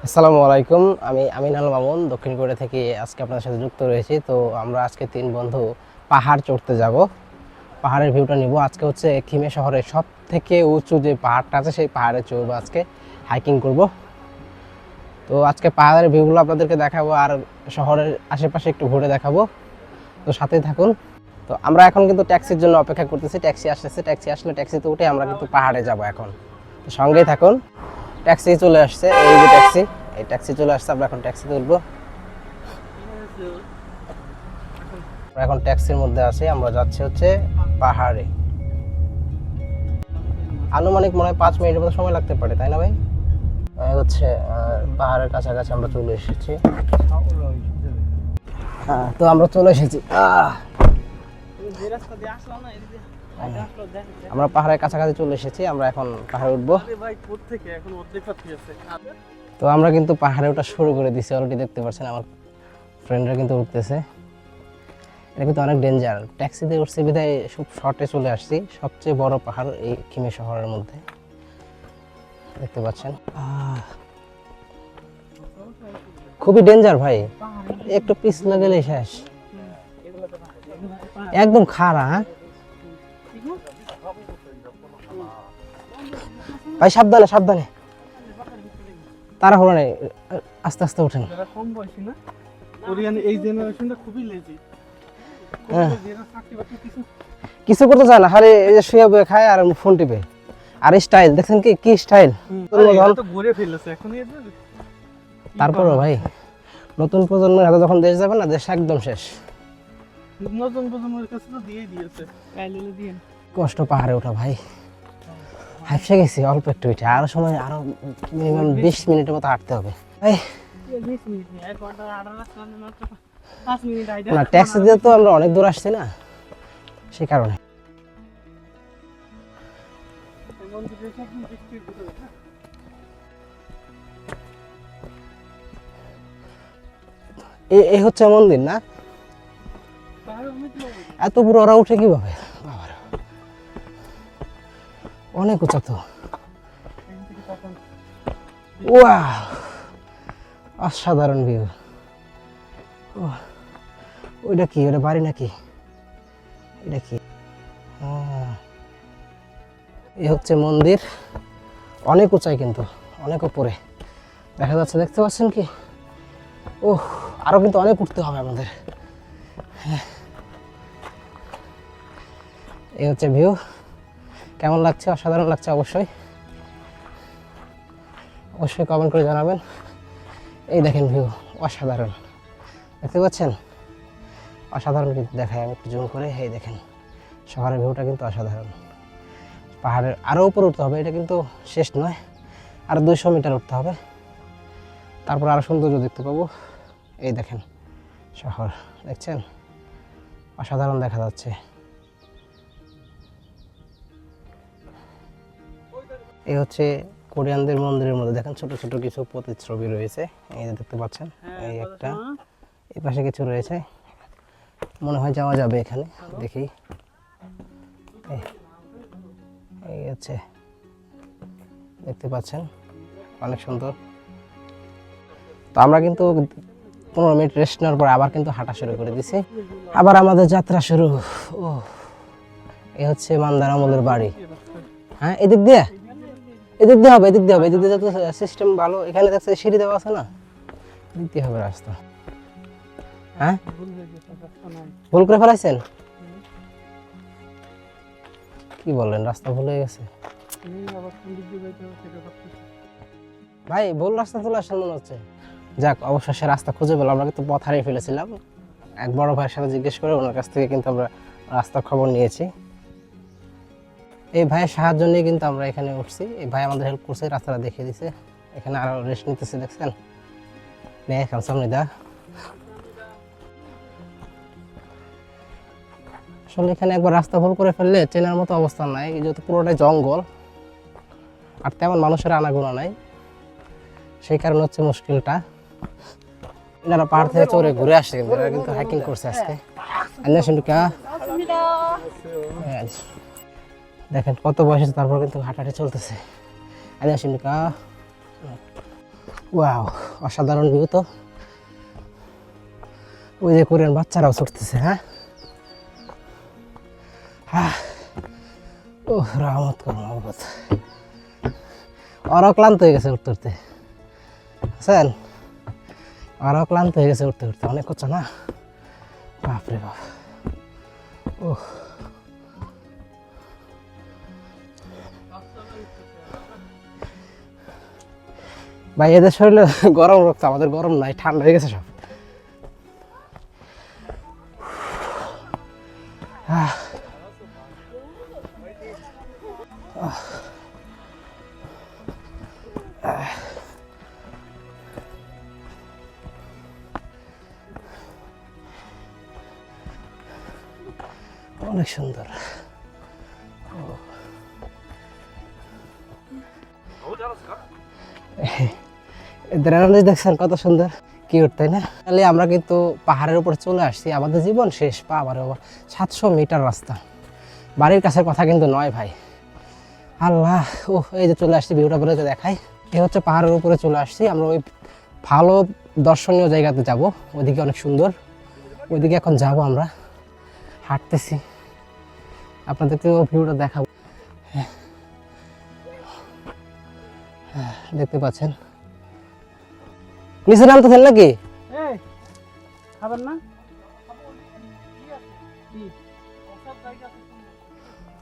আসসালামু আলাইকুম। আমি আমিন আল মামুন দক্ষিণ কোরিয়া থেকে আজকে আপনাদের সাথে যুক্ত রয়েছি। তো আমরা আজকে 3 বন্ধু পাহাড় চড়তে যাব, পাহাড়ের ভিউটা নিব। আজকে হচ্ছে খিমে শহরের সব থেকে উঁচু যে পাহাড়টা আছে সেই পাহাড়ে চড়বো, আজকে হাইকিং করব। তো আজকে পাহাড়ের ভিউগুলো আপনাদেরকে দেখাবো আর শহরের আশেপাশে একটু ঘুরে দেখাবো, তো সাথেই থাকুন। তো আমরা এখন কিন্তু ট্যাক্সির জন্য অপেক্ষা করতেছি, ট্যাক্সি আসতেছে, ট্যাক্সি আসলে ট্যাক্সিতে উঠে আমরা কিন্তু পাহাড়ে যাব এখন। তো সঙ্গেই থাকুন। ট্যাক্সি চলে আসছে, এই যে ট্যাক্সি, এই ট্যাক্সি চলে আসছে, আমরা এখন ট্যাক্সিতে উঠবো। আমরা এখন ট্যাক্সির মধ্যে আছি, আমরা যাচ্ছি হচ্ছে পাহাড়ে। আনুমানিক মনে হয় 5 মিনিটের মতো সময় লাগতে পারে, তাই না ভাই? হচ্ছে পাহাড়ের কাছাকাছি আমরা চলে এসেছি। হ্যাঁ, তো আমরা চলে এসেছি। আমরা পাহাড়ের কাছাকাছি চলে এসেছি, আমরা এখন পাহাড়ে উঠবো। তো আমরা কিন্তু পাহাড়ে ওঠা শুরু করে দিছি অলরেডি, দেখতে পাচ্ছেন আমার ফ্রেন্ডরা কিন্তু উঠতেছে। এটা কিন্তু অনেক ডেঞ্জার। ট্যাক্সিতে উঠছি বিধায় খুব শর্টে চলে আসছি। সবচেয়ে বড় পাহাড় এই খিমে শহরের মধ্যে, দেখতে পাচ্ছেন। খুবই ডেঞ্জার ভাই, একটু পিছলে গেলেই শেষ, একদম খাড়া। ভাই সাবধানে সাবধানে, তাড়াহুড়ো নেই, আস্তে আস্তে ওঠেন। কিছু করতে চায় না, খালি এই যে শুয়ে বয়ে খায় আর ফোন টিপে। আর স্টাইল দেখছেন কি স্টাইল। তারপরও ভাই নতুন প্রজন্মের হাতে যখন দেশ যাবে না, দেশ একদম শেষ। নতুন প্রজন্মের কাছে তো দিয়েই দিয়েছে। কষ্ট পাহাড়ে ওঠা ভাই, হাঁপসে গেছি অল্প একটু উঠে। আরো সময়, আরো মিনিমাম 20 মিনিটের মতো হাঁটতে হবে। না, ট্যাক্সি দিয়ে তো আমরা অনেক দূর আসছি না, সেই কারণে। এই হচ্ছে মন্দির না? এত পুরো ওরা উঠে কিভাবে? অনেক উঁচা তো। ওয়াও, অসাধারণ ভিউ। ওইটা কি? ওটা বাড়ি নাকি? এটা কি? এই হচ্ছে মন্দির। অনেক উঁচাই, কিন্তু অনেক উপরে দেখা যাচ্ছে, দেখতে পাচ্ছেন কি? ওহ, আরো কিন্তু অনেক উঠতে হবে আমাদের। এই হচ্ছে ভিউ। কেমন লাগছে? অসাধারণ লাগছে অবশ্যই, অবশ্যই কমেন্ট করে জানাবেন। এই দেখেন ভিউ, অসাধারণ, দেখতে পাচ্ছেন? অসাধারণ কিন্তু দেখায়, আমি একটু জুম করে। এই দেখেন শহরের ভিউটা কিন্তু অসাধারণ। পাহাড়ের আরও উপরে উঠতে হবে, এটা কিন্তু শেষ নয়, আর 200 মিটার উঠতে হবে, তারপর আরও সৌন্দর্য দেখতে পাবো। এই দেখেন শহর, দেখছেন? অসাধারণ দেখা যাচ্ছে। এই হচ্ছে কোরিয়ানদের মন্দিরের মধ্যে দেখেন ছোট ছোট কিছু প্রতিচ্ছবি রয়েছে, এই যে দেখতে পাচ্ছেন। এই একটা, এই পাশে কিছু রয়েছে, মনে হয় যাওয়া যাবে এখানে, দেখি। এই হচ্ছে, দেখতে পাচ্ছেন, অনেক সুন্দর। তো আমরা কিন্তু 15 মিনিট রেস্ট নেওয়ার পর আবার কিন্তু হাঁটা শুরু করে দিছি, আবার আমাদের যাত্রা শুরু। ও, এই হচ্ছে মান্দার আমলের বাড়ি। হ্যাঁ, এদিক দিয়ে হবে, এদিক দিয়ে হবে, এদিক দিয়ে যত সিস্টেম ভালো। এখানে দেখছে সিঁড়ি দেওয়া আছে না, এদিক দিয়ে হবে রাস্তা। হ্যাঁ, ভুল করে ফেলাইছেন? কি বলেন, রাস্তা ভুল হয়ে গেছে ভাই? ভুল রাস্তা চলে আসেন মনে হচ্ছে। যাক, অবশ্য সে রাস্তা খুঁজে পেলাম। আমরা কিন্তু পথ হারিয়ে ফেলেছিলাম। এক বড় ভাইয়ের সাথে জিজ্ঞেস করে ওনার কাছ থেকে কিন্তু আমরা রাস্তার খবর নিয়েছি। এই ভাইয়ের সাহায্য নিয়ে কিন্তু আমরা এখানে উঠছি। এই ভাই আমাদের হেল্প করছে, রাস্তাটা দেখিয়ে দিছে। এখানে আরো রেস্ট নিতেছে, দেখছেন? এখন সামনে দা, আসলে এখানে একবার রাস্তা ভুল করে ফেললে চেনার মতো অবস্থা নাই, যেহেতু পুরোটাই জঙ্গল আর তেমন মানুষের আনাগোনা নাই, সেই কারণে হচ্ছে মুশকিলটা। এনারা পাহাড় থেকে চড়ে ঘুরে আসছে, কিন্তু এরা কিন্তু হাইকিং করছে আজকে। দেখেন কত বয়স, তারপর কিন্তু হাঁটাহাঁটি চলতেছে। ওয়াও, অসাধারণ ভিউ তো। ওই যে কোরিয়ান বাচ্চারাও ছুটতেছে। হ্যাঁ, ও রহমত করো রহমত। ওরাও ক্লান্ত হয়ে গেছে উঠতে উঠতে, বুঝছেন? ওরাও ক্লান্ত হয়ে গেছে উঠতে উঠতে, অনেক উঁচু না, বাপরে বাপ। ও ভাই, এদের শরীরে গরম রক্ত, আমাদের গরম নাই, ঠান্ডা হয়ে গেছে সব। অনেক সুন্দর। এদের এনার্জি দেখছেন কত সুন্দর, কিউট, তাই না? তাহলে আমরা কিন্তু পাহাড়ের উপরে চলে আসছি, আমাদের জীবন শেষ। পা আবার 700 মিটার রাস্তা, বাড়ির কাছের কথা কিন্তু নয় ভাই। আল্লাহ, ও এই যে চলে আসছি, ভিউটা বলে দেখাই। এই হচ্ছে পাহাড়ের উপরে চলে আসছি আমরা, ওই ভালো দর্শনীয় জায়গাতে যাব, ওইদিকে অনেক সুন্দর, ওইদিকে এখন যাব আমরা। হাঁটতেছি, আপনাদেরকে ভিউটা দেখাবো। দেখতে পাচ্ছেন, নিচে নামতেছেন নাকি? খাবেন না?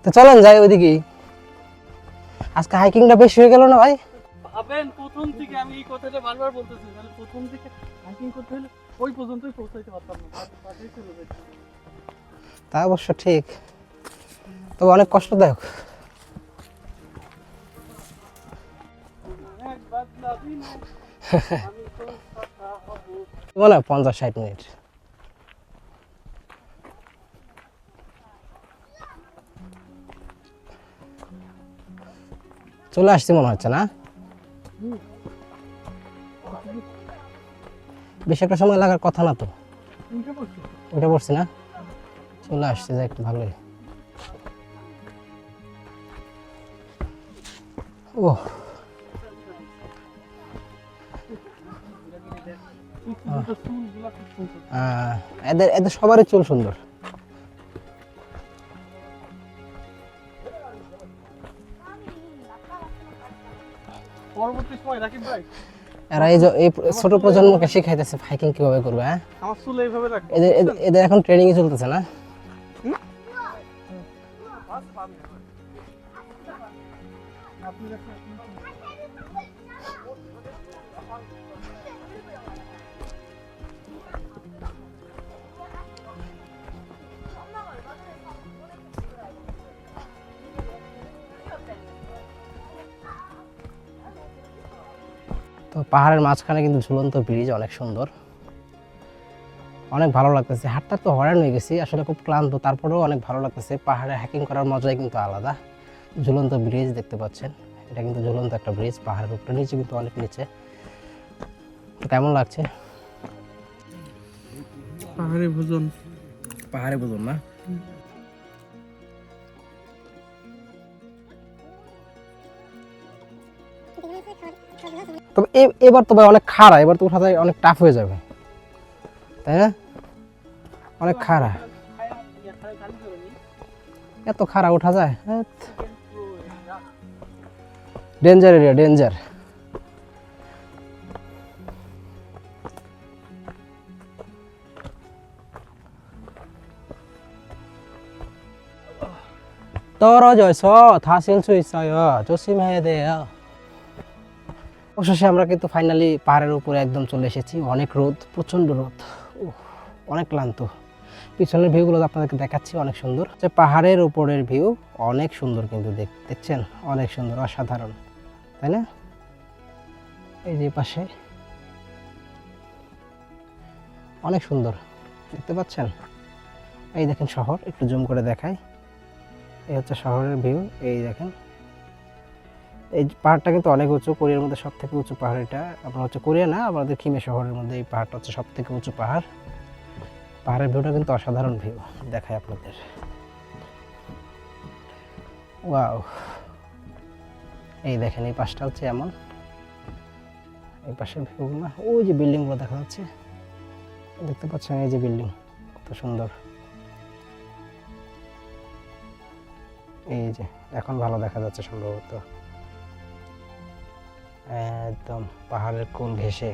তো চলেন যাই ওইদিকেই। আজকে হাইকিংটা বেশি হয়ে গেল না ভাই? ভাবেন প্রথম থেকে আমি এই কথাটা বারবার বলতেছি, তাহলে প্রথম থেকে হাইকিং করতে হলে ওই পর্যন্তই পৌঁছাইতে পারতাম না, পাশেই চলে যেতাম। তা অবশ্য ঠিক, তবে অনেক কষ্টদায়ক। মনে হয় 50-60 মিনিট। চলে আসছি মনে হচ্ছে না? বেশি একটা সময় লাগার কথা না তো। ওটা পড়ছি না, চলে আসছে, যে একটু ভালোই। ও এদের এদের সবারই চুল সুন্দর। পরবর্তী সময় রাকিব ভাই, এরা এই যে এই ছোট প্রজন্মকে শিখাইতেছে হাইকিং কিভাবে করবে। আমার চুল এইভাবে রাখবে। এদের এখন ট্রেনিং এ চলতেছে না? তো পাহাড়ের মাঝখানে কিন্তু ঝুলন্ত ব্রিজ, অনেক সুন্দর, অনেক ভালো লাগতেছে। হাঁটতে তো হয়রান হয়ে গেছি, আসলে খুব ক্লান্ত, তারপরেও অনেক ভালো লাগতেছে। পাহাড়ে হাইকিং করার মজাই কিন্তু আলাদা। ঝুলন্ত ব্রিজ দেখতে পাচ্ছেন, এটা কিন্তু ঝুলন্ত একটা ব্রিজ, পাহাড়ের উপরে, নিচে কিন্তু অনেক নিচে। তো কেমন লাগছে? পাহাড়ে ভোজন, পাহাড়ে ভোজন না? তবে এবার তো ভাই অনেক খাড়া, এবার তো উঠা যায় অনেক টাফ হয়ে যাবে, তাই না? অনেক খাড়া, এত খাড়া উঠা যায়? Danger area, danger. 떨어져 있어. 다 쓸 수 있어요. 조심해야 돼요. অবশেষে আমরা কিন্তু ফাইনালি পাহাড়ের উপরে একদম চলে এসেছি। অনেক রোদ, প্রচন্ড রোদ, অনেক ক্লান্ত। পিছনের ভিউগুলো আপনাদেরকে দেখাচ্ছি, অনেক সুন্দর। পাহাড়ের উপরের ভিউ অনেক সুন্দর, কিন্তু দেখছেন, অনেক সুন্দর, অসাধারণ, তাই না? এই যে পাশে অনেক সুন্দর, দেখতে পাচ্ছেন? এই দেখেন শহর, একটু জুম করে দেখাই। এই হচ্ছে শহরের ভিউ, এই দেখেন। এই পাহাড়টা কিন্তু অনেক উঁচু, কোরিয়ার মধ্যে সব থেকে উঁচু পাহাড় এটা। আপনার হচ্ছে কোরিয়া না, আমাদের খিমে শহরের মধ্যে এই পাহাড়টা হচ্ছে সব থেকে উঁচু পাহাড়। পাহাড়ের ভিউটা কিন্তু অসাধারণ ভিউ, দেখাই আপনাদের। ওয়াও, এই দেখেন, এই পাশটা হচ্ছে এমন, এই পাশের ভিউগুলো, ওই যে বিল্ডিংগুলো দেখা যাচ্ছে, দেখতে পাচ্ছেন এই যে বিল্ডিং কত সুন্দর। এই যে এখন ভালো দেখা যাচ্ছে সম্ভবত, একদম পাহাড়ের কোল ঘেঁষে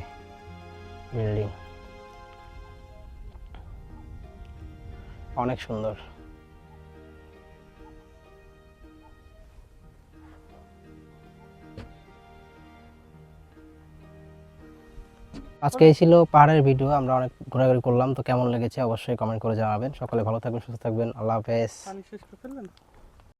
বিল্ডিং, অনেক সুন্দর। আজকে এই ছিল পাহাড়ের ভিডিও, আমরা অনেক ঘোরাঘুরি করলাম, তো কেমন লেগেছে অবশ্যই কমেন্ট করে জানাবেন। সকলে ভালো থাকবেন, সুস্থ থাকবেন, আল্লাহ হাফেজ। পানি শেষ করে ফেলবেন।